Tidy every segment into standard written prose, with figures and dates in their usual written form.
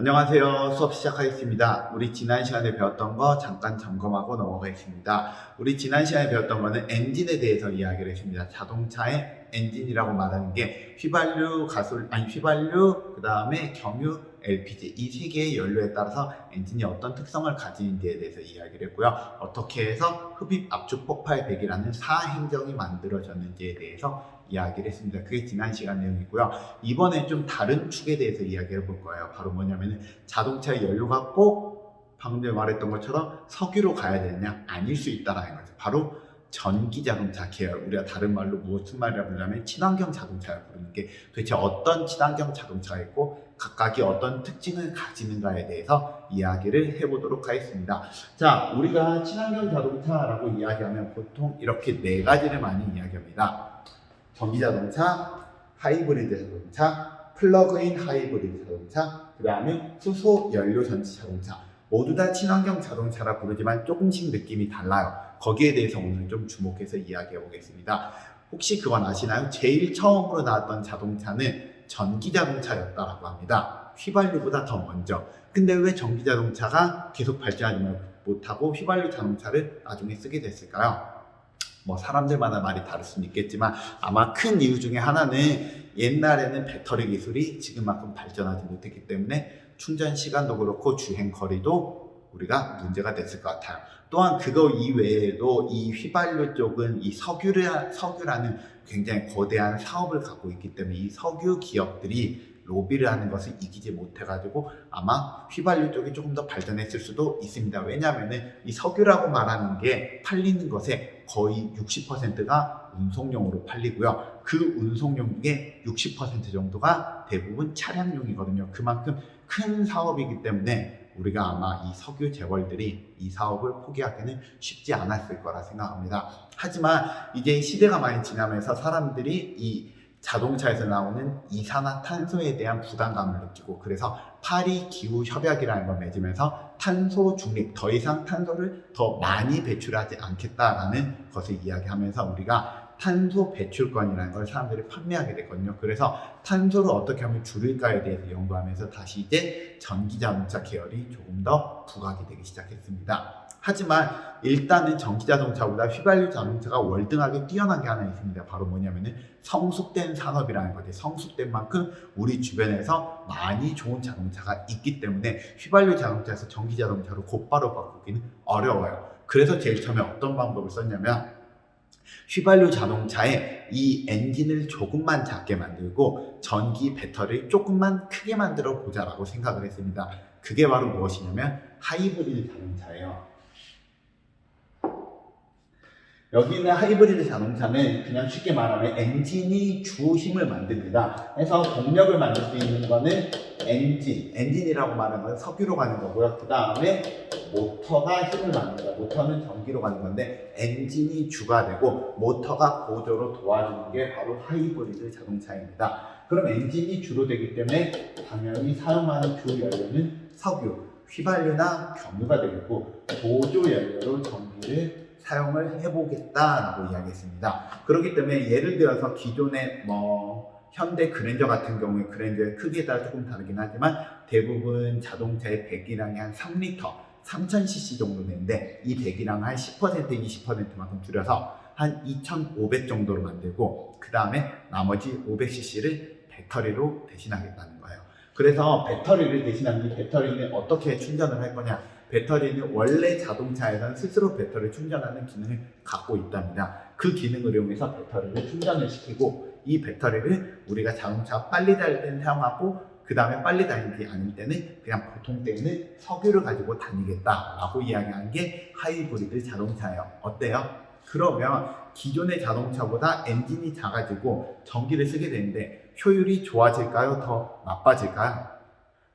안녕하세요. 수업 시작하겠습니다. 우리 지난 시간에 배웠던 거 잠깐 점검하고 넘어가겠습니다. 우리 지난 시간에 배웠던 거는 엔진에 대해서 이야기를 했습니다. 자동차의 엔진이라고 말하는 게 휘발유, 휘발유, 그 다음에 경유, LPG 이 세 개의 연료에 따라서 엔진이 어떤 특성을 가지는지에 대해서 이야기를 했고요. 어떻게 해서 흡입 압축 폭발 배기라는 사행정이 만들어졌는지에 대해서 이야기를 했습니다. 그게 지난 시간 내용이고요. 이번엔 좀 다른 축에 대해서 이야기해 볼 거예요. 바로 뭐냐면은 자동차의 연료가 꼭 방금 전에 말했던 것처럼 석유로 가야 되느냐? 아닐 수 있다라는 거죠. 바로 전기 자동차 계열, 우리가 다른 말로 무슨 말이라 부르냐면 친환경 자동차를 부르는 게 도대체 어떤 친환경 자동차가 있고 각각이 어떤 특징을 가지는가에 대해서 이야기를 해보도록 하겠습니다. 자, 우리가 친환경 자동차라고 이야기하면 보통 이렇게 네 가지를 많이 이야기합니다. 전기자동차, 하이브리드 자동차, 플러그인 하이브리드 자동차, 그 다음에 수소 연료 전지 자동차. 모두 다 친환경 자동차라 부르지만 조금씩 느낌이 달라요. 거기에 대해서 오늘 좀 주목해서 이야기해 보겠습니다. 혹시 그건 아시나요? 제일 처음으로 나왔던 자동차는 전기자동차였다라고 합니다. 휘발유보다 더 먼저. 근데 왜 전기자동차가 계속 발전하지 못하고 휘발유 자동차를 나중에 쓰게 됐을까요? 뭐 사람들마다 말이 다를 수는 있겠지만 아마 큰 이유 중에 하나는 옛날에는 배터리 기술이 지금만큼 발전하지 못했기 때문에 충전 시간도 그렇고 주행 거리도 우리가 문제가 됐을 것 같아요. 또한 그거 이외에도 이 휘발유 쪽은 이 석유라는 굉장히 거대한 사업을 갖고 있기 때문에 이 석유 기업들이 로비를 하는 것을 이기지 못해가지고 아마 휘발유 쪽이 조금 더 발전했을 수도 있습니다. 왜냐하면 이 석유라고 말하는 게 팔리는 것의 거의 60%가 운송용으로 팔리고요. 그 운송용 중에 60% 정도가 대부분 차량용이거든요. 그만큼 큰 사업이기 때문에 우리가 아마 이 석유 재벌들이 이 사업을 포기하기는 쉽지 않았을 거라 생각합니다. 하지만 이제 시대가 많이 지나면서 사람들이 이 자동차에서 나오는 이산화탄소에 대한 부담감을 느끼고 그래서 파리 기후 협약이라는 걸 맺으면서 탄소 중립, 더 이상 탄소를 더 많이 배출하지 않겠다라는 것을 이야기하면서 우리가 탄소 배출권이라는 걸 사람들이 판매하게 됐거든요. 그래서 탄소를 어떻게 하면 줄일까에 대해서 연구하면서 다시 이제 전기자동차 계열이 조금 더 부각이 되기 시작했습니다. 하지만 일단은 전기자동차보다 휘발유 자동차가 월등하게 뛰어난 게 하나 있습니다. 바로 뭐냐면은 성숙된 산업이라는 거죠. 성숙된 만큼 우리 주변에서 많이 좋은 자동차가 있기 때문에 휘발유 자동차에서 전기자동차로 곧바로 바꾸기는 어려워요. 그래서 제일 처음에 어떤 방법을 썼냐면 휘발유 자동차에 이 엔진을 조금만 작게 만들고 전기 배터리를 조금만 크게 만들어 보자라고 생각을 했습니다. 그게 바로 무엇이냐면 하이브리드 자동차예요. 여기 있는 하이브리드 자동차는 그냥 쉽게 말하면 엔진이 주 힘을 만듭니다. 그래서 동력을 만들 수 있는 거는 엔진이라고 말하는 건 석유로 가는 거고요. 그 다음에 모터가 힘을 만듭니다. 모터는 전기로 가는 건데 엔진이 주가 되고 모터가 보조로 도와주는 게 바로 하이브리드 자동차입니다. 그럼 엔진이 주로 되기 때문에 당연히 사용하는 주 연료는 석유, 휘발유나 경유가 되겠고 보조 연료로 전기를 사용을 해보겠다라고 이야기했습니다. 그렇기 때문에 예를 들어서 기존의 현대 그랜저 같은 경우에 그랜저의 크기에 따라 조금 다르긴 하지만 대부분 자동차의 배기량이 한 3리터, 3000cc 정도 되는데 이 배기량을 한 10%, 20%만큼 줄여서 한 2500 정도로 만들고 그 다음에 나머지 500cc를 배터리로 대신하겠다는 거예요. 그래서 배터리를 대신하는 배터리는 어떻게 충전을 할 거냐? 배터리는 원래 자동차에서는 스스로 배터리를 충전하는 기능을 갖고 있답니다. 그 기능을 이용해서 배터리를 충전을 시키고 이 배터리를 우리가 자동차가 빨리 달릴 때는 사용하고 그 다음에 빨리 다니지 않을 때는 그냥 보통 때는 석유를 가지고 다니겠다라고 이야기한 게 하이브리드 자동차예요. 어때요? 그러면 기존의 자동차보다 엔진이 작아지고 전기를 쓰게 되는데 효율이 좋아질까요? 더 나빠질까요?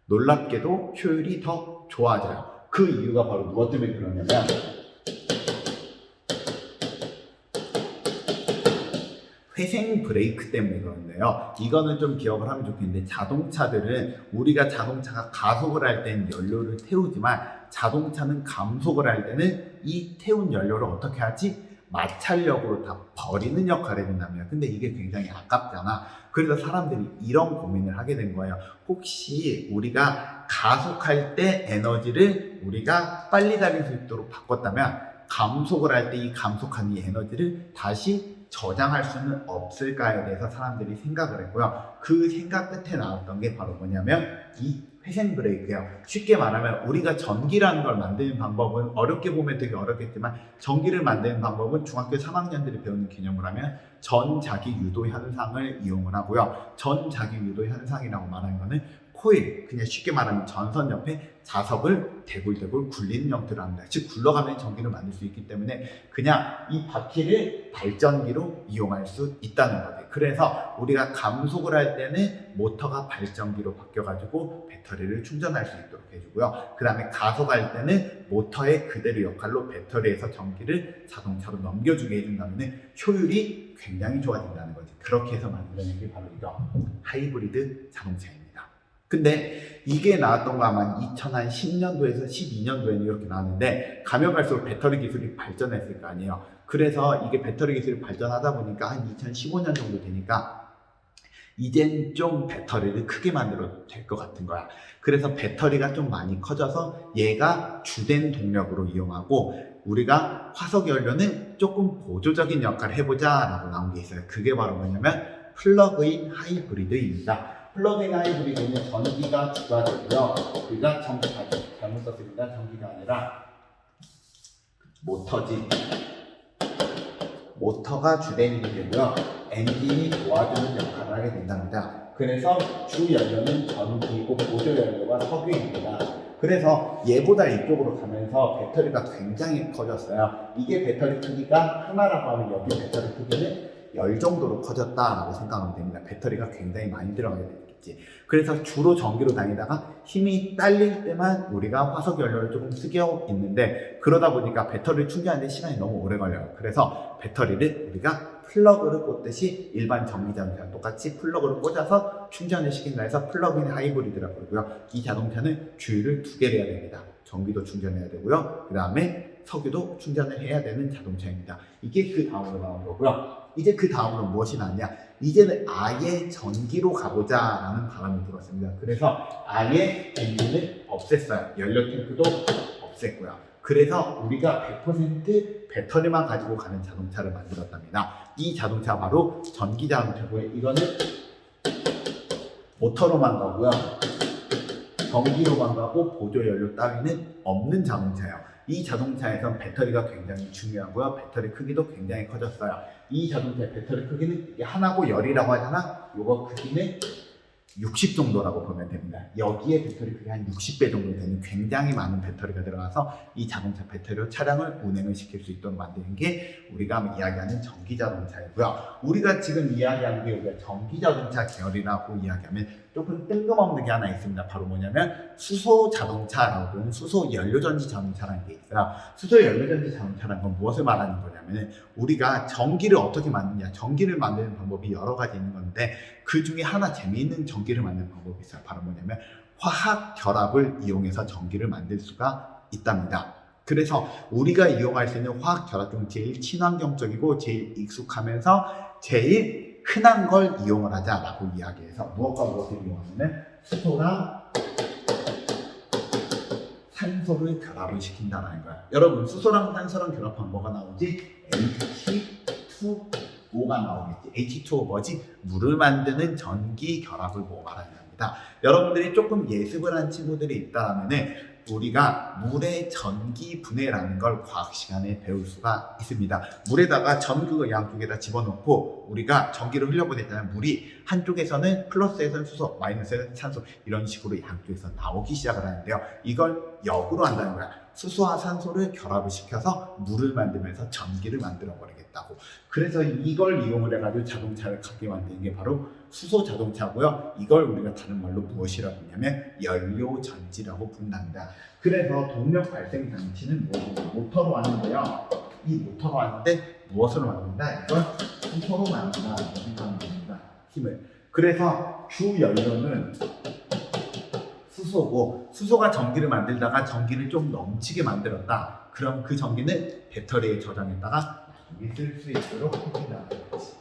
놀랍게도 효율이 더 좋아져요. 그 이유가 바로 무엇 때문에 그러냐면 회생 브레이크 때문에 그런데요. 이거는 좀 기억을 하면 좋겠는데 자동차들은 우리가 자동차가 가속을 할 때는 연료를 태우지만 자동차는 감속을 할 때는 이 태운 연료를 어떻게 하지? 마찰력으로 다 버리는 역할을 해준답니다. 근데 이게 굉장히 아깝잖아. 그래서 사람들이 이런 고민을 하게 된 거예요. 혹시 우리가 가속할 때 에너지를 우리가 빨리 달릴 수 있도록 바꿨다면 감속을 할 때 이 감속한 이 에너지를 다시 저장할 수는 없을까에 대해서 사람들이 생각을 했고요. 그 생각 끝에 나왔던 게 바로 뭐냐면 이 회생 브레이크예요. 쉽게 말하면 우리가 전기라는 걸 만드는 방법은 어렵게 보면 되게 어렵겠지만 전기를 만드는 방법은 중학교 3학년들이 배우는 개념으로 하면 전자기 유도 현상을 이용을 하고요. 전자기 유도 현상이라고 말하는 거는 코일, 그냥 쉽게 말하면 전선 옆에 자석을 대굴대굴 굴리는 형태로 합니다. 즉 굴러가면 전기를 만들 수 있기 때문에 그냥 이 바퀴를 발전기로 이용할 수 있다는 거죠. 그래서 우리가 감속을 할 때는 모터가 발전기로 바뀌어가지고 배터리를 충전할 수 있도록 해주고요. 그 다음에 가속할 때는 모터의 그대로 역할로 배터리에서 전기를 자동차로 넘겨주게 해준다면 효율이 굉장히 좋아진다는 거지. 그렇게 해서 만들어낸 게 바로 이거 하이브리드 자동차입니다. 근데 이게 나왔던 거 아마 2010년도에서 12년도에는 이렇게 나왔는데 가면 갈수록 배터리 기술이 발전했을 거 아니에요. 그래서 이게 배터리 기술이 발전하다 보니까 한 2015년 정도 되니까 이젠 좀 배터리를 크게 만들어도 될 것 같은 거야. 그래서 배터리가 좀 많이 커져서 얘가 주된 동력으로 이용하고 우리가 화석연료는 조금 보조적인 역할을 해보자 라고 나온 게 있어요. 그게 바로 뭐냐면 플러그인 하이브리드입니다. 플러그인 하이브리드는 전기가 주가 되고요. 우리가 전기 잘못 썼습니다. 전기가 아니라 모터지. 모터가 주된 일이 되고요. 엔진이 도와주는 역할을 하게 된답니다. 그래서 주 연료는 전기고 보조 연료가 석유입니다. 그래서 얘보다 이쪽으로 가면서 배터리가 굉장히 커졌어요. 이게 배터리 크기가 하나라고 하면 여기 배터리 크기는 10 정도로 커졌다라고 생각하면 됩니다. 배터리가 굉장히 많이 들어가게 되겠지. 그래서 주로 전기로 다니다가 힘이 딸릴 때만 우리가 화석 연료를 조금 쓰게 있는데 그러다 보니까 배터리를 충전하는데 시간이 너무 오래 걸려요. 그래서 배터리를 우리가 플러그를 꽂듯이 일반 전기 자동차랑 똑같이 플러그를 꽂아서 충전을 시킨다 해서 플러그인 하이브리드라고 그러고요. 이 자동차는 주유를 2개를 해야 됩니다. 전기도 충전해야 되고요. 그 다음에 석유도 충전을 해야 되는 자동차입니다. 이게 그 다음으로 나온 거고요. 이제 그 다음으로 무엇이 나왔냐? 이제는 아예 전기로 가보자 라는 바람이 들었습니다. 그래서 아예 엔진을 없앴어요. 연료 탱크도 없앴고요. 그래서 우리가 100% 배터리만 가지고 가는 자동차를 만들었답니다. 이 자동차 바로 전기 자동차고요. 이거는 모터로만 가고요. 전기로만 가고 보조 연료 따위는 없는 자동차예요. 이 자동차에선 배터리가 굉장히 중요하고요. 배터리 크기도 굉장히 커졌어요. 이 자동차의 배터리 크기는 이게 하나고 열이라고 하잖아. 요거 크기는 60 정도라고 보면 됩니다. 여기에 배터리 크기 한 60배 정도 되는 굉장히 많은 배터리가 들어가서 이 자동차 배터리로 차량을 운행을 시킬 수 있도록 만드는 게 우리가 이야기하는 전기자동차이고요. 우리가 지금 이야기하는 게 우리가 전기자동차 계열이라고 이야기하면 조금 뜬금없는 게 하나 있습니다. 바로 뭐냐면 수소자동차라고 부르는 수소연료전지 자동차라는 게 있어요. 수소연료전지 자동차라는 건 무엇을 말하는 거냐면 우리가 전기를 어떻게 만드냐, 전기를 만드는 방법이 여러 가지 있는 건데 그 중에 하나 재미있는 전기를 만드는 방법이 있어요. 바로 뭐냐면 화학 결합을 이용해서 전기를 만들 수가 있답니다. 그래서 우리가 이용할 수 있는 화학 결합 중 제일 친환경적이고 제일 익숙하면서 제일 흔한 걸 이용을 하자라고 이야기해서 무엇과 무엇을 이용하면 수소랑 산소를 결합을 시킨다는 거야. 여러분 수소랑 산소랑 결합하면 뭐가 나오지? H2O가 나오겠지. H2O 뭐지? 물을 만드는 전기 결합을 뭐 말하는 겁니다. 여러분들이 조금 예습을 한 친구들이 있다면 우리가 물의 전기 분해라는 걸 과학 시간에 배울 수가 있습니다. 물에다가 전극을 양쪽에다 집어넣고 우리가 전기를 흘려보냈다면 물이 한쪽에서는 플러스에서는 수소, 마이너스에서는 산소 이런 식으로 양쪽에서 나오기 시작을 하는데요. 이걸 역으로 한다는 거야. 수소와 산소를 결합을 시켜서 물을 만들면서 전기를 만들어 버리겠다고. 그래서 이걸 이용을 해가지고 자동차를 갖게 만드는 게 바로 수소 자동차고요. 이걸 우리가 다른 말로 무엇이라고 하냐면 연료전지라고 부른답니다. 그래서 동력 발생 장치는 모터로 하는데요. 이 모터로 하는데 무엇으로 만든다? 이걸 수소로 만든다. 생각하면 됩니다. 힘을. 그래서 주 연료는 수소고 수소가 전기를 만들다가 전기를 좀 넘치게 만들었다. 그럼 그 전기는 배터리에 저장했다가 나중에 쓸 수 있도록 해준다는 거지.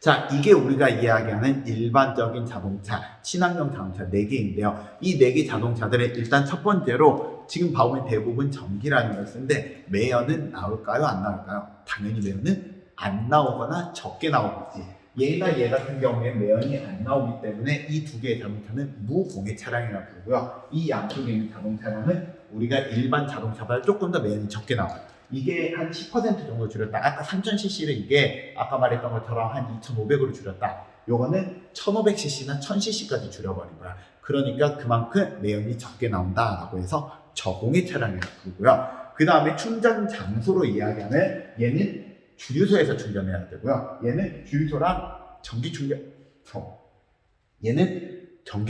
자, 이게 우리가 이야기하는 일반적인 자동차, 친환경 자동차 4개인데요. 이 4개 자동차들의 일단 첫 번째로 지금 봐보면 대부분 전기라는 걸 쓰는데 매연은 나올까요? 안 나올까요? 당연히 매연은 안 나오거나 적게 나오겠지. 얘나 얘 같은 경우에 매연이 안 나오기 때문에 이 두 개의 자동차는 무공해 차량이라고 부르고요. 이 양쪽에 있는 자동차량은 우리가 일반 자동차보다 조금 더 매연이 적게 나와요. 이게 한 10% 정도 줄였다. 아까 3000cc를 이게 아까 말했던 것처럼 한 2500으로 줄였다. 요거는 1500cc나 1000cc까지 줄여버린 거야. 그러니까 그만큼 매연이 적게 나온다라고 해서 저공해 차량이라고 부르고요. 그 다음에 충전 장소로 이야기하면 얘는 주유소에서 충전해야 되고요. 얘는 주유소랑 전기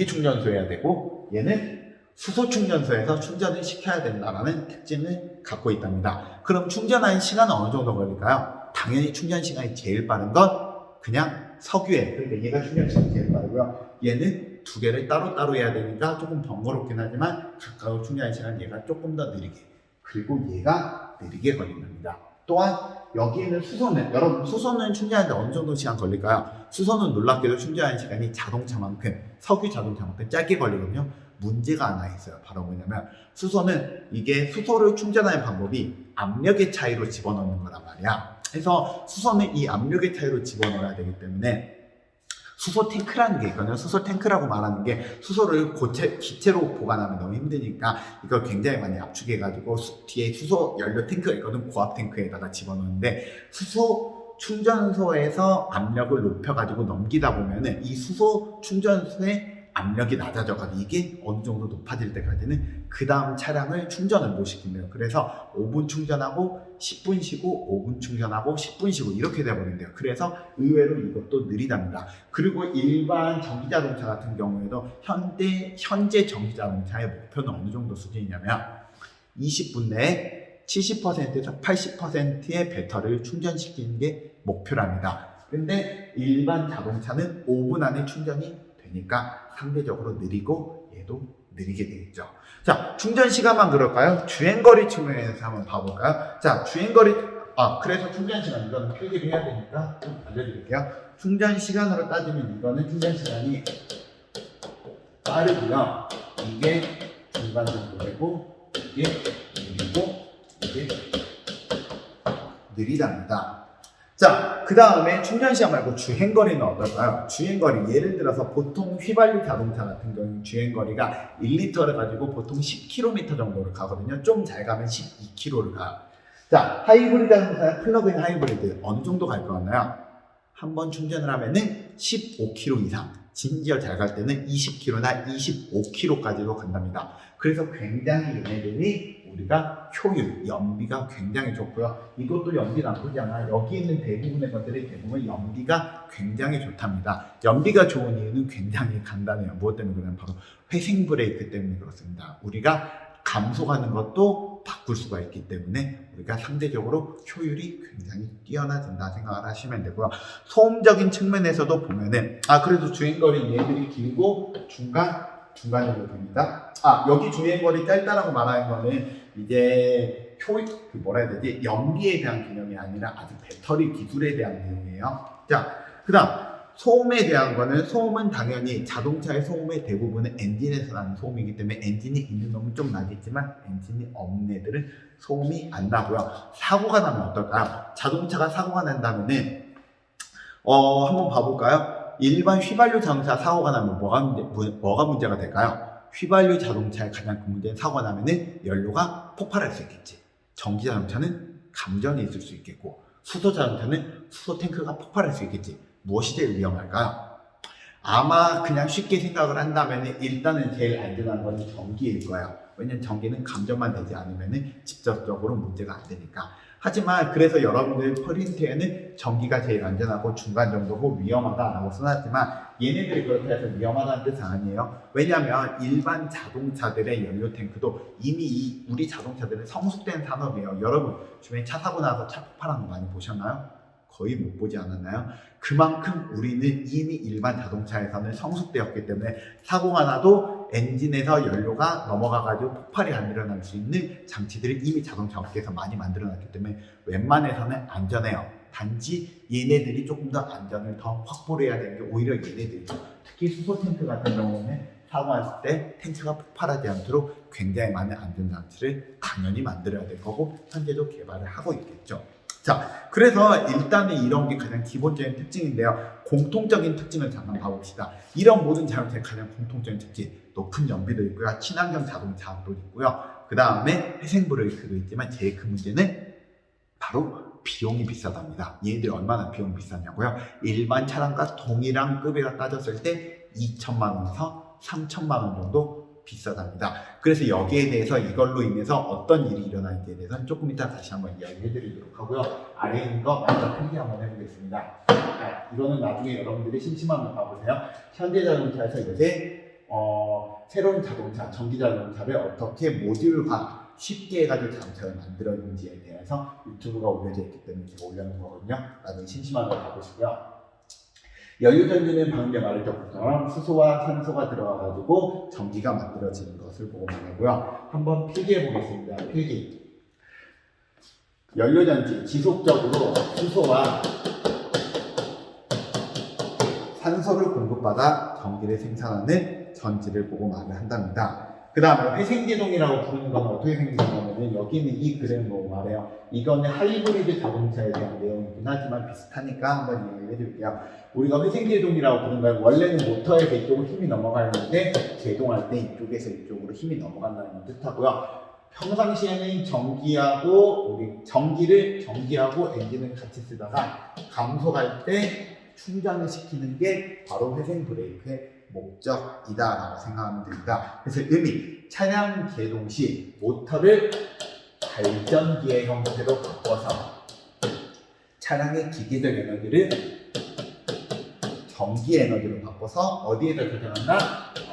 충전소해야 되고 얘는 수소 충전소에서 충전을 시켜야 된다는 특징을 갖고 있답니다. 그럼 충전하는 시간은 어느 정도 걸릴까요? 당연히 충전 시간이 제일 빠른 건 그냥 석유에, 그러니까 얘가 충전 시간이 제일 빠르고요. 얘는 두 개를 따로따로 해야 되니까 조금 번거롭긴 하지만 가까운 충전 시간은 얘가 조금 더 느리게, 그리고 얘가 느리게 걸린답니다. 또한 여기에는 수소는, 여러분 수소는 충전하는데 어느 정도 시간 걸릴까요? 수소는 놀랍게도 충전하는 시간이 자동차만큼, 석유 자동차만큼 짧게 걸리거든요. 문제가 하나 있어요. 바로 뭐냐면 수소는 이게 수소를 충전하는 방법이 압력의 차이로 집어넣는 거란 말이야. 그래서 수소는 이 압력의 차이로 집어넣어야 되기 때문에 수소 탱크라는 게 있거든요. 수소 탱크라고 말하는 게 수소를 기체로 보관하면 너무 힘드니까 이걸 굉장히 많이 압축해가지고 뒤에 수소 연료 탱크가 있거든. 고압 탱크에다가 집어넣는데 수소 충전소에서 압력을 높여가지고 넘기다 보면은 이 수소 충전소의 압력이 낮아져가지고 이게 어느 정도 높아질 때까지는 그 다음 차량을 충전을 못 시킨대요. 그래서 5분 충전하고 10분 쉬고 5분 충전하고 10분 쉬고 이렇게 돼버린대요. 그래서 의외로 이것도 느리답니다. 그리고 일반 전기자동차 같은 경우에도 현재 전기자동차의 목표는 어느 정도 수준이냐면 20분 내에 70%에서 80%의 배터리를 충전시키는 게 목표랍니다. 근데 일반 자동차는 5분 안에 충전이 되니까 상대적으로 느리고 얘도 느리게 되겠죠. 자, 충전 시간만 그럴까요? 주행거리 측면에서 한번 봐볼까요? 자, 주행거리, 그래서 충전 시간 이거는 필기를 해야 되니까 좀 알려드릴게요. 충전 시간으로 따지면 이거는 충전 시간이 빠르고요. 이게 중간 정도 되고 이게 느리고 이게 느리답니다. 자, 그 다음에 충전시간 말고 주행거리는 어떨까요? 주행거리, 예를 들어서 보통 휘발유 자동차 같은 경우는 주행거리가 1리터를 가지고 보통 10km 정도를 가거든요. 좀 잘 가면 12km를 가요. 자, 하이브리드 자동차, 플러그인 하이브리드 어느 정도 갈 것 같나요? 한 번 충전을 하면은 15km 이상, 심지어 잘 갈 때는 20km나 25km까지도 간답니다. 그래서 굉장히 얘네들이 우리가 효율, 연비가 굉장히 좋고요. 이것도 연비 나쁘지 않아. 여기 있는 대부분의 것들이 대부분 연비가 굉장히 좋답니다. 연비가 좋은 이유는 굉장히 간단해요. 무엇 때문에 그러냐면 바로 회생 브레이크 때문에 그렇습니다. 우리가 감속하는 것도 바꿀 수가 있기 때문에 우리가 상대적으로 효율이 굉장히 뛰어나진다 생각을 하시면 되고요. 소음적인 측면에서도 보면은 그래도 주행거리 얘들이 길고 중간 정도 됩니다. 여기 주행거리 짧다라고 말하는 거는 이제 뭐라 해야 되지? 연비에 대한 개념이 아니라 아직 배터리 기술에 대한 내용이에요. 자, 그 다음 소음에 대한 거는, 소음은 당연히 자동차의 소음의 대부분은 엔진에서 나는 소음이기 때문에 엔진이 있는 놈은 좀 나겠지만 엔진이 없는 애들은 소음이 안 나고요. 사고가 나면 어떨까요? 자동차가 사고가 난다면은 한번 봐볼까요? 일반 휘발유 자동차 사고가 나면 뭐가 문제가 될까요? 휘발유 자동차의 가장 큰 문제는 사고가 나면은 연료가 폭발할 수 있겠지. 전기 자동차는 감전이 있을 수 있겠고, 수소 자동차는 수소 탱크가 폭발할 수 있겠지. 무엇이 제일 위험할까요? 아마 그냥 쉽게 생각을 한다면 일단은 제일 안전한 건 전기일 거예요. 왜냐면 전기는 감전만 되지 않으면 직접적으로 문제가 안 되니까. 하지만 그래서 여러분들 프린트에는 전기가 제일 안전하고 중간 정도고 위험하다라고 써놨지만 얘네들이 그렇게 해서 위험하다는 뜻은 아니에요. 왜냐하면 일반 자동차들의 연료 탱크도 이미 우리 자동차들은 성숙된 산업이에요. 여러분 주변에 차 사고 나서 차 폭발하는 거 많이 보셨나요? 거의 못 보지 않았나요? 그만큼 우리는 이미 일반 자동차에서는 성숙되었기 때문에 사고가 나도 엔진에서 연료가 넘어가가지고 폭발이 안 일어날 수 있는 장치들을 이미 자동차 업계에서 많이 만들어놨기 때문에 웬만해서는 안전해요. 단지 얘네들이 조금 더 안전을 더 확보를 해야 되는 게 오히려 얘네들이죠. 특히 수소 탱크 같은 경우는 사고했을 때 탱크가 폭발하지 않도록 굉장히 많은 안전장치를 당연히 만들어야 될 거고 현재도 개발을 하고 있겠죠. 자, 그래서 일단은 이런 게 가장 기본적인 특징인데요. 공통적인 특징을 잠깐 봐봅시다. 이런 모든 자동차의 가장 공통적인 특징, 높은 연비도 있고요, 친환경 자동차도 있고요, 그 다음에 회생 브레이크도 있지만 제일 큰 문제는 바로 비용이 비싸답니다. 얘들이 얼마나 비용이 비싸냐고요? 일반 차량과 동일한 급여가 따졌을 때 2천만 원에서 3천만 원 정도 비싸답니다. 그래서 여기에 대해서 이걸로 인해서 어떤 일이 일어나는지에 대해서는 조금 이따 다시 한번 이야기해 드리도록 하고요. 아래에 있는 거 먼저 필기 한번 해보겠습니다. 자, 이거는 나중에 여러분들이 심심하면 봐보세요. 현대 자동차에서 요새 새로운 자동차, 전기 자동차를 어떻게 모듈화 쉽게 해가지고 자동차를 만들었는지에 대해서 유튜브가 올려져 있기 때문에 제가 올려놓은 거거든요. 나중에 심심하면 봐보시고요. 연료전지는 방금 말했던 것처럼 수소와 산소가 들어가가지고 전기가 만들어지는 것을 보고 말하고요. 한번 필기해 보겠습니다. 필기. 연료전지 지속적으로 수소와 산소를 공급받아 전기를 생산하는 전지를 보고 말을 한답니다. 그 다음에 회생제동이라고 부르는 건 어떻게 생기냐면은 여기는 이 그램 보고 말해요. 이거는 하이브리드 자동차에 대한 내용이긴 하지만 비슷하니까 한번 이야기해 드릴게요. 우리가 회생제동이라고 부르는 건 원래는 모터에서 이쪽으로 힘이 넘어가는데 제동할 때 이쪽에서 이쪽으로 힘이 넘어간다는 뜻하고요. 평상시에는 전기하고 엔진을 같이 쓰다가 감속할 때 충전을 시키는 게 바로 회생 브레이크의 목적이다라고 생각하면 됩니다. 그래서 의미, 차량 제동 시 모터를 발전기의 형태로 바꿔서 차량의 기계적 에너지를 전기 에너지로 바꿔서 어디에다 저장한다?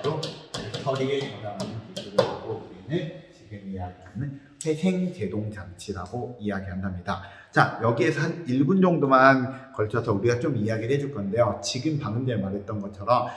바로 배터리에 저장하는 기술을 보고 우리는 지금 이야기하는 회생 제동 장치라고 이야기한답니다. 자, 여기에서 한 1분 정도만 걸쳐서 우리가 좀 이야기를 해줄 건데요. 지금 방금 전에 말했던 것처럼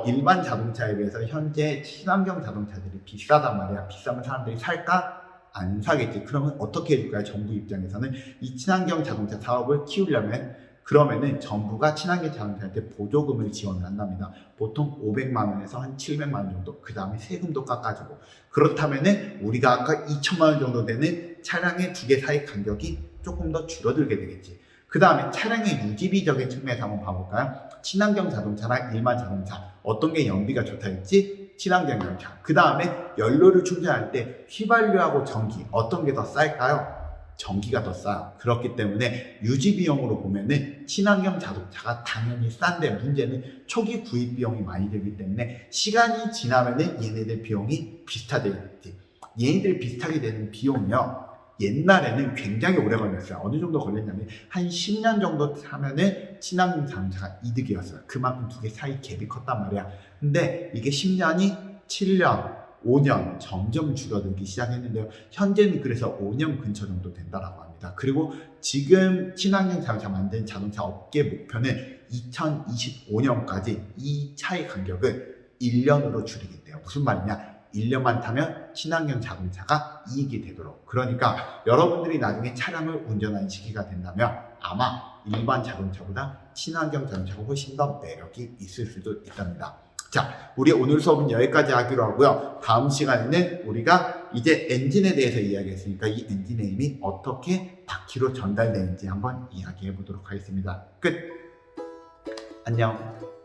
일반 자동차에 비해서 현재 친환경 자동차들이 비싸단 말이야. 비싸면 사람들이 살까? 안 사겠지. 그러면 어떻게 해줄까요? 정부 입장에서는 이 친환경 자동차 사업을 키우려면 그러면은 정부가 친환경 자동차한테 보조금을 지원을 한답니다. 보통 500만 원에서 한 700만 원 정도. 그 다음에 세금도 깎아주고. 그렇다면은 우리가 아까 2천만 원 정도 되는 차량의 두 개 사이 간격이 조금 더 줄어들게 되겠지. 그 다음에 차량의 유지비적인 측면에서 한번 봐볼까요? 친환경 자동차랑 일반 자동차 어떤 게 연비가 좋다 했지? 친환경 자동차. 그 다음에 연료를 충전할 때 휘발유하고 전기 어떤 게 더 쌀까요? 전기가 더 싸요. 그렇기 때문에 유지 비용으로 보면은 친환경 자동차가 당연히 싼데 문제는 초기 구입 비용이 많이 들기 때문에 시간이 지나면은 얘네들 비용이 비슷하겠지. 얘네들 비슷하게 되는 비용이요. 옛날에는 굉장히 오래 걸렸어요. 어느 정도 걸렸냐면 한 10년 정도 하면은 친환경 자동차가 이득이었어요. 그만큼 두 개 사이 갭이 컸단 말이야. 근데 이게 10년이 7년 5년 점점 줄어들기 시작했는데요. 현재는 그래서 5년 근처 정도 된다라고 합니다. 그리고 지금 친환경 자동차 만든 자동차 업계 목표는 2025년까지 이 차이 간격을 1년으로 줄이겠대요. 무슨 말이냐? 1년만 타면 친환경 자동차가 이익이 되도록. 그러니까 여러분들이 나중에 차량을 운전하는 시기가 된다면 아마 일반 자동차보다 친환경 자동차가 훨씬 더 매력이 있을 수도 있답니다. 자, 우리 오늘 수업은 여기까지 하기로 하고요. 다음 시간에는 우리가 이제 엔진에 대해서 이야기했으니까 이 엔진의 힘이 어떻게 바퀴로 전달되는지 한번 이야기해 보도록 하겠습니다. 끝! 안녕!